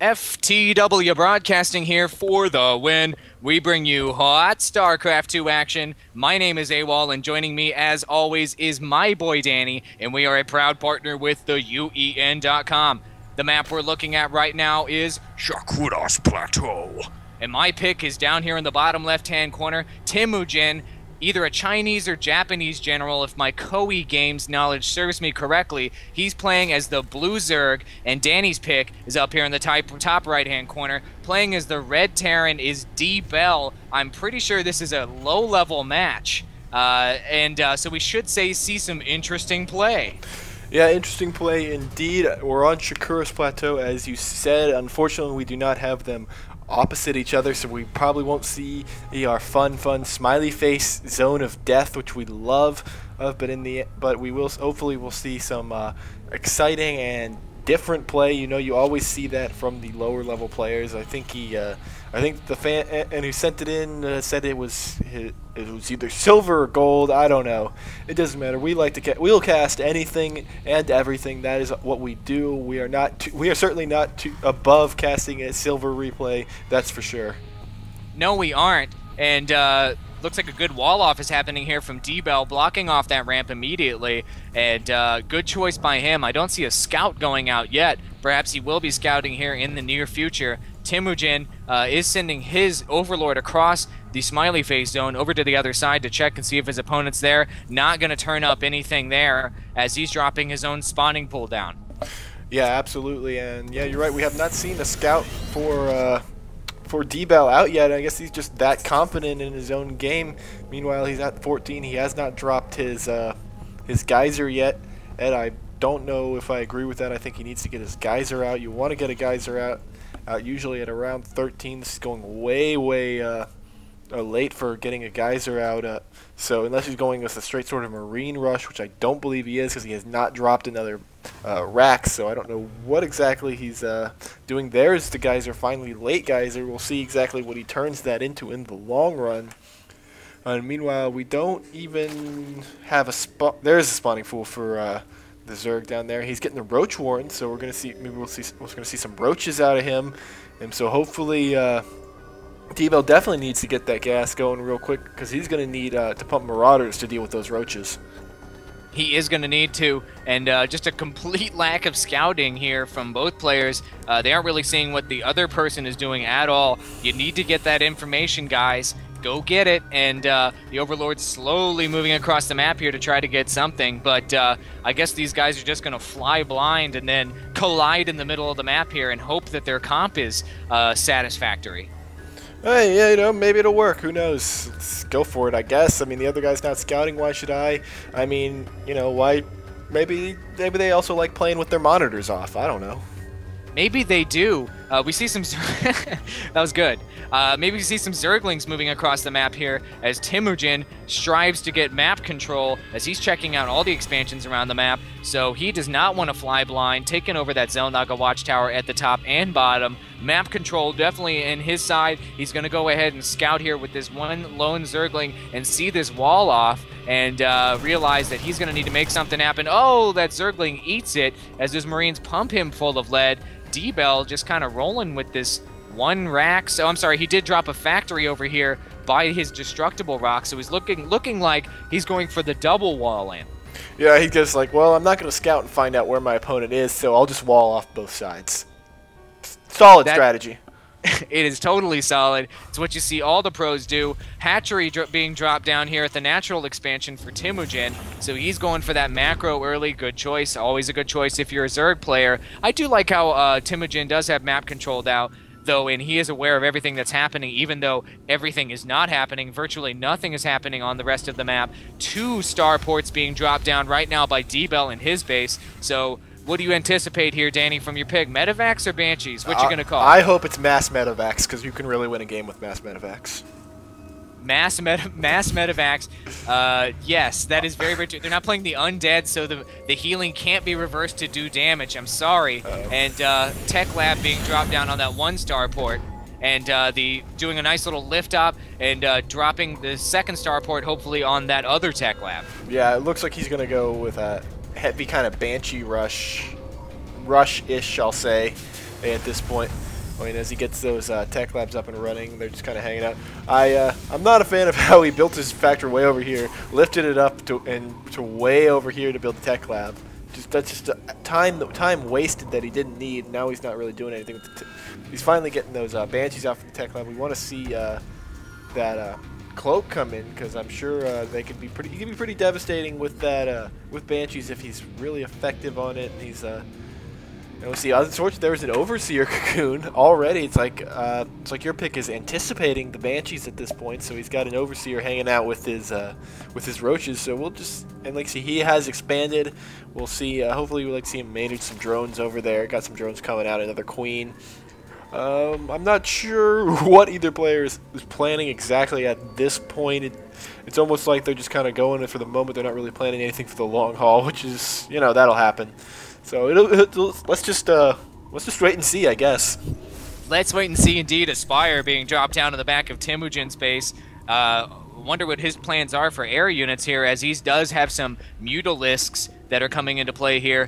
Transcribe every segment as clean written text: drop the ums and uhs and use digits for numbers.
FTW Broadcasting here for the win. We bring you hot Starcraft 2 action. My name is AWOL, and joining me, as always, is my boy Danny, and we are a proud partner with the UEN.com. The map we're looking at right now is Shakuras Plateau. And my pick is down here in the bottom left-hand corner, Tenujinn, either a Chinese or Japanese general, if my Koei Games knowledge serves me correctly. He's playing as the Blue Zerg, and Danny's pick is up here in the top right-hand corner. Playing as the Red Terran is dBell. I'm pretty sure this is a low-level match, so we should see some interesting play. Yeah, interesting play indeed. We're on Shakuras Plateau, as you said. Unfortunately, we do not have them opposite each other, so we probably won't see our fun smiley face zone of death, which we love. But we will hopefully we'll see some exciting and different play. You know, you always see that from the lower level players. I think the fan and who sent it in said it was either silver or gold. I don't know. It doesn't matter. We'll cast anything and everything. That is what we do. We are certainly not above casting a silver replay. That's for sure. No, we aren't. And looks like a good wall off is happening here from dBell, blocking off that ramp immediately. And good choice by him. I don't see a scout going out yet. Perhaps he will be scouting here in the near future. Tenujinn is sending his Overlord across the smiley face zone over to the other side to check and see if his opponent's there. Not going to turn up anything there as he's dropping his own spawning pool down. Yeah, absolutely. And yeah, you're right. We have not seen a scout for dBell out yet. I guess he's just that confident in his own game. Meanwhile, he's at 14. He has not dropped his geyser yet. And I don't know if I agree with that. I think he needs to get his geyser out. You want to get a geyser out usually at around 13. This is going way late for getting a geyser out. So unless he's going with a straight sort of marine rush, which I don't believe he is, because he has not dropped another rack. So I don't know what exactly he's doing. There's the geyser, finally late geyser. We'll see exactly what he turns that into in the long run. And meanwhile, we don't even have a spot. There's a spawning pool for the Zerg down there. He's getting the roach warren, so we're gonna see. Maybe we're gonna see some roaches out of him, and so hopefully dBell definitely needs to get that gas going real quick, because he's gonna need to pump marauders to deal with those roaches. He is going to need to, and just a complete lack of scouting here from both players. They aren't really seeing what the other person is doing at all. You need to get that information, guys. Go get it. And the Overlord's slowly moving across the map here to try to get something, but I guess these guys are just going to fly blind and then collide in the middle of the map here and hope that their comp is satisfactory. Hey, yeah, you know, maybe it'll work. Who knows? Let's go for it, I guess. I mean, the other guy's not scouting. Why should I? I mean, you know, why? Maybe they also like playing with their monitors off. I don't know. Maybe they do. We see some... that was good. Maybe we see some Zerglings moving across the map here as Tenujinn strives to get map control as he's checking out all the expansions around the map. So he does not want to fly blind, taking over that Zelnaga watchtower at the top and bottom. Map control definitely in his side. He's going to go ahead and scout here with this one lone Zergling and see this wall off and realize that he's going to need to make something happen. Oh, that Zergling eats it as his Marines pump him full of lead. dBell just kind of rolling with this one rack. So I'm sorry, he did drop a factory over here by his destructible rock, so he's looking like he's going for the double wall in. Yeah, he goes like, well, I'm not going to scout and find out where my opponent is, so I'll just wall off both sides. Solid strategy. It is totally solid. It's what you see all the pros do. Hatchery being dropped down here at the natural expansion for Tenujinn, so he's going for that macro early. Good choice. Always a good choice if you're a Zerg player. I do like how Tenujinn does have map controlled out, though, and he is aware of everything that's happening, even though everything is not happening. Virtually nothing is happening on the rest of the map. 2 starports being dropped down right now by dBell in his base, so what do you anticipate here, Danny, from your pick? Medevacs or Banshees? What you going to call? I hope it's mass Medevacs, because you can really win a game with mass Medevacs. Mass Medevacs. Yes, that is very, very true. They're not playing the undead, so the healing can't be reversed to do damage. I'm sorry. And Tech Lab being dropped down on that 1 starport. And doing a nice little lift up and dropping the 2nd starport, hopefully, on that other Tech Lab. Yeah, it looks like he's going to go with a heavy kind of Banshee rush-ish, I'll say, at this point. I mean, as he gets those tech labs up and running, they're just kind of hanging out. I'm not a fan of how he built his factory way over here, lifted it up to way over here to build the tech lab. That's just time wasted that he didn't need. Now he's not really doing anything with the he's finally getting those Banshees out from the tech lab. We want to see that cloak come in, because I'm sure they could be pretty. He can be pretty devastating with that with Banshees if he's really effective on it. And he's and we see other sorts. There's an Overseer cocoon already. It's like your pick is anticipating the Banshees at this point, so he's got an Overseer hanging out with his roaches. So we'll just see he has expanded. We'll see. Hopefully, we'll see him manage some drones over there. Got some drones coming out. Another queen. I'm not sure what either player is planning exactly at this point. It's almost like they're just kind of going it for the moment. They're not really planning anything for the long haul, which is, that'll happen. So let's just wait and see, I guess. Let's wait and see. Indeed, Aspire being dropped down to the back of Temujinn's base. Wonder what his plans are for air units here, as he does have some Mutalisks that are coming into play here,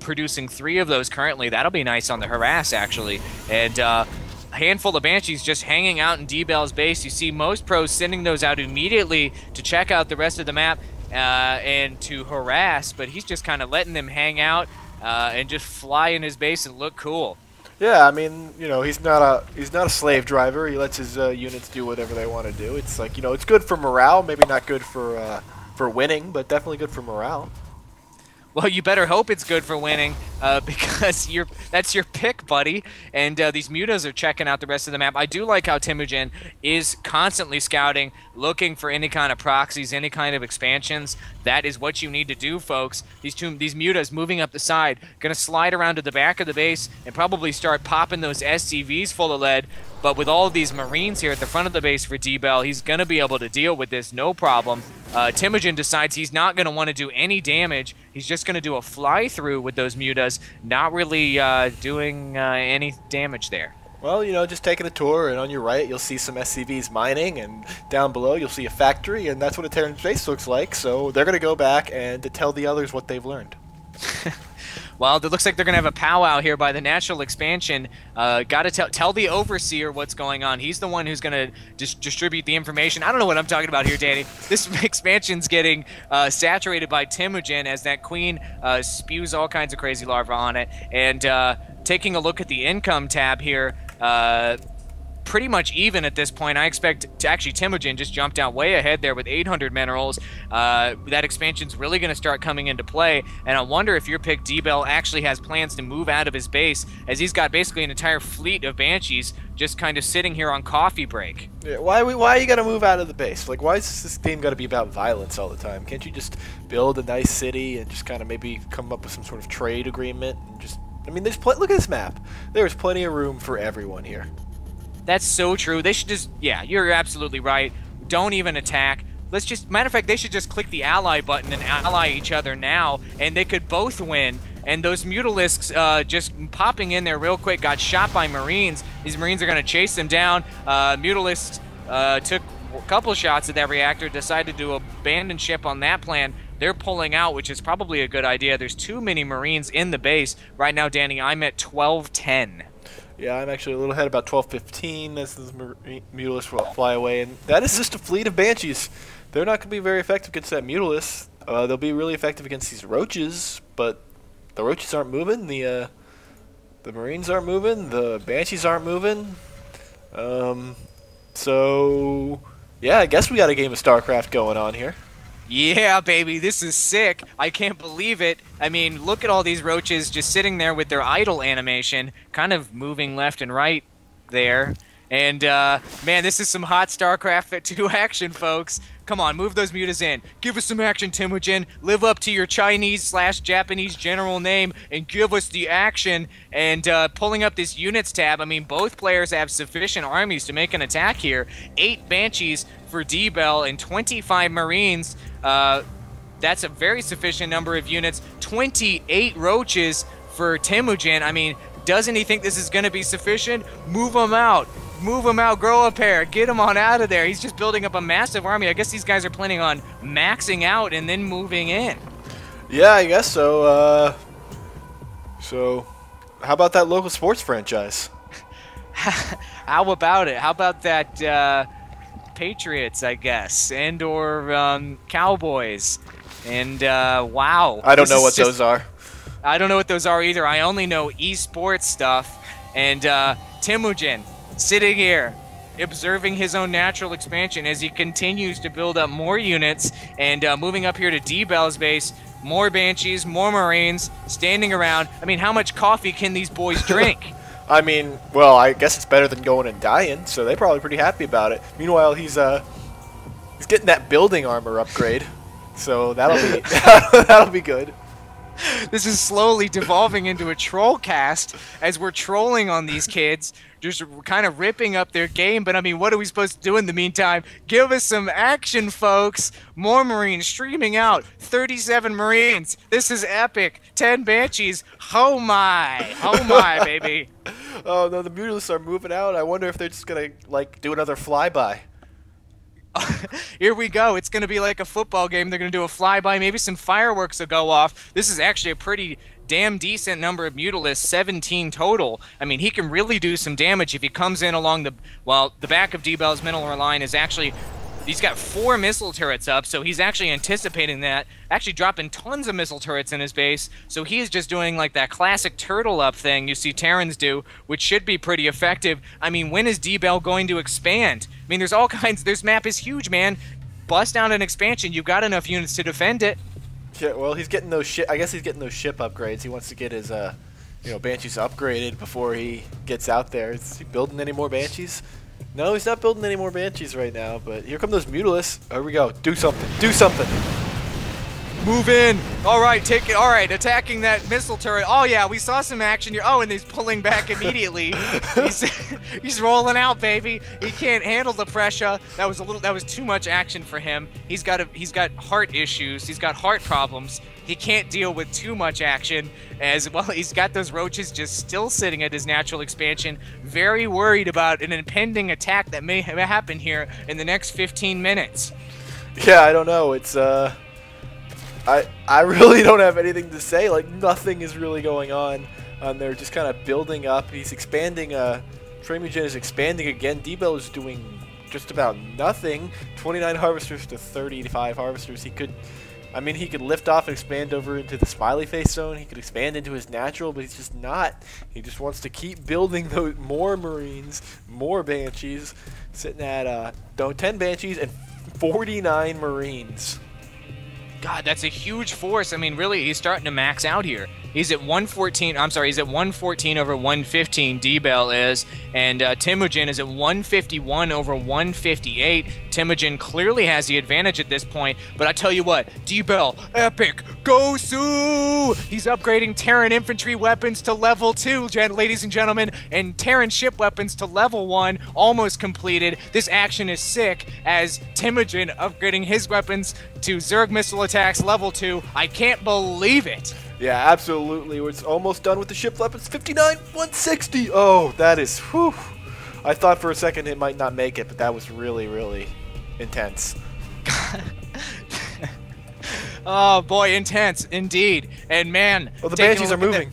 producing 3 of those currently. That'll be nice on the harass, actually. And a handful of Banshees just hanging out in dBell's base. You see most pros sending those out immediately to check out the rest of the map and to harass, but he's just kind of letting them hang out and just fly in his base and look cool. Yeah, I mean, he's not a slave driver. He lets his units do whatever they want to do. It's like, it's good for morale. Maybe not good for winning, but definitely good for morale. Well, you better hope it's good for winning, because that's your pick, buddy. And these mutas are checking out the rest of the map. I do like how Temujin is constantly scouting, looking for any kind of proxies, any kind of expansions. That is what you need to do, folks. These mutas moving up the side, going to slide around to the back of the base and probably start popping those SCVs full of lead. But with all of these Marines here at the front of the base for dBell, he's going to be able to deal with this, no problem. Temujin decides he's not going to want to do any damage. He's just going to do a fly-through with those mutas, not really doing any damage there. Well, just taking a tour, and on your right, you'll see some SCVs mining, and down below, you'll see a factory, and that's what a Terran base looks like. So they're going to go back and to tell the others what they've learned. Well, it looks like they're going to have a powwow here by the natural expansion. Got to tell the Overseer what's going on. He's the one who's going to distribute the information. I don't know what I'm talking about here, Danny. This expansion's getting saturated by Temujin as that queen spews all kinds of crazy larvae on it. And taking a look at the income tab here, pretty much even at this point. I expect actually Temujin just jumped out way ahead there with 800 minerals. That expansion's really going to start coming into play, and I wonder if your pick dBell actually has plans to move out of his base, as he's got basically an entire fleet of Banshees just kind of sitting here on coffee break. Yeah, why you got to move out of the base? Like, why is this game got to be about violence all the time? Can't you just build a nice city and just kind of maybe come up with some sort of trade agreement and just? I mean, look at this map. There's plenty of room for everyone here. That's so true. They should just, yeah, you're absolutely right. Don't even attack. Let's just, matter of fact, they should just click the ally button and ally each other now, and they could both win. And those Mutalisks just popping in there real quick got shot by Marines. These Marines are going to chase them down. Mutalisks took a couple shots at that reactor, decided to abandon ship on that plan. They're pulling out, which is probably a good idea. There's too many Marines in the base. Right now, Danny, I'm at 1210. Yeah, I'm actually a little ahead, about 12:15 as the Mutalisks will fly away. And that is just a fleet of Banshees. They're not going to be very effective against that Mutalist. They'll be really effective against these Roaches, but the Roaches aren't moving. The Marines aren't moving. The Banshees aren't moving. So, yeah, I guess we got a game of Starcraft going on here. Yeah, baby, this is sick. I can't believe it. I mean, look at all these roaches just sitting there with their idle animation, kind of moving left and right there. And, man, this is some hot StarCraft 2 action, folks. Come on, move those mutas in. Give us some action, Temujin. Live up to your Chinese/Japanese general name and give us the action. And pulling up this units tab, I mean, both players have sufficient armies to make an attack here. 8 Banshees for dBell and 25 Marines. That's a very sufficient number of units. 28 Roaches for Temujin. I mean, doesn't he think this is going to be sufficient? Move them out. Move him out, grow a pair, get him on out of there. He's just building up a massive army. I guess these guys are planning on maxing out and then moving in. Yeah, I guess so. So, how about that local sports franchise? How about it? How about that Patriots, I guess, and or Cowboys? And wow. I don't know what those are. I don't know what those are either. I only know esports stuff. And Temujinn sitting here observing his own natural expansion as he continues to build up more units and moving up here to dBell's base. More Banshees, more Marines standing around. I mean, how much coffee can these boys drink? I mean, well, I guess it's better than going and dying, so they're probably pretty happy about it. Meanwhile, he's getting that building armor upgrade, so that'll be that'll be good. This is slowly devolving into a Trollcast as we're trolling on these kids, just kind of ripping up their game. But I mean, what are we supposed to do in the meantime? Give us some action, folks. More Marines streaming out. 37 Marines. This is epic. 10 Banshees. Oh my, baby. Oh no, the Mutalists are moving out. I wonder if they're just gonna like do another flyby. Here we go. It's going to be like a football game. They're going to do a flyby. Maybe some fireworks will go off. This is actually a pretty damn decent number of Mutalists, 17 total. I mean, he can really do some damage if he comes in along the... Well, the back of dBell's middle line is actually... He's got 4 missile turrets up, so he's actually anticipating that. Actually dropping tons of missile turrets in his base, so he is just doing like that classic turtle up thing you see Terrans do, which should be pretty effective. I mean, when is dBell going to expand? I mean, there's all kinds... This map is huge, man. Bust down an expansion. You've got enough units to defend it. Yeah, well, he's getting those ship... I guess he's getting those ship upgrades. He wants to get his, Banshees upgraded before he gets out there. Is he building any more Banshees? No, he's not building any more Banshees right now, but here come those Mutalists. Here we go. Do something. Do something. Move in. All right, take it. All right, attacking that missile turret. Oh, yeah, we saw some action here. Oh, and he's pulling back immediately. He's rolling out, baby. He can't handle the pressure. That was too much action for him. He's got heart issues. He's got heart problems. He can't deal with too much action as well. He's got those roaches just still sitting at his natural expansion, very worried about an impending attack that may happen here in the next 15 minutes. Yeah, I don't know. It's I really don't have anything to say. Like, nothing is really going on. They're just kind of building up. He's expanding. Tenujinn is expanding again. dBell is doing just about nothing. 29 harvesters to 35 harvesters. He could lift off and expand over into the smiley face zone. He could expand into his natural, but he's just not. He just wants to keep building those more Marines, more Banshees, sitting at 10 Banshees and 49 Marines. God, that's a huge force. I mean, really, he's starting to max out here. He's at 114. I'm sorry, he's at 114 over 115. dBell is, and Temujinn is at 151 over 158. Temujinn clearly has the advantage at this point. But I tell you what, dBell, epic, Gosu! He's upgrading Terran infantry weapons to level 2, ladies and gentlemen, and Terran ship weapons to level 1, almost completed. This action is sick as Temujinn upgrading his weapons to Zerg missile attacks level 2. I can't believe it. Yeah, absolutely. It's almost done with the ship weapons. 59, 160. Oh, that is, whew. I thought for a second it might not make it, but that was really, really intense. Oh boy, intense indeed. And man, oh, the Banshees are moving.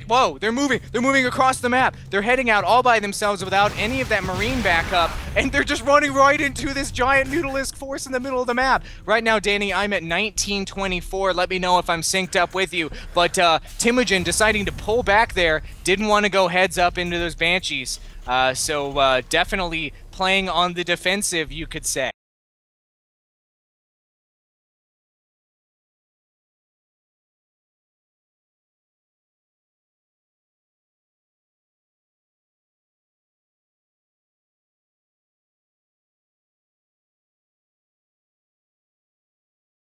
Whoa, they're moving. They're moving across the map. They're heading out all by themselves without any of that Marine backup, and they're just running right into this giant Mutalisk force in the middle of the map. Right now, Danny, I'm at 1924. Let me know if I'm synced up with you. But Temujinn deciding to pull back there, didn't want to go heads up into those Banshees. So definitely playing on the defensive, you could say.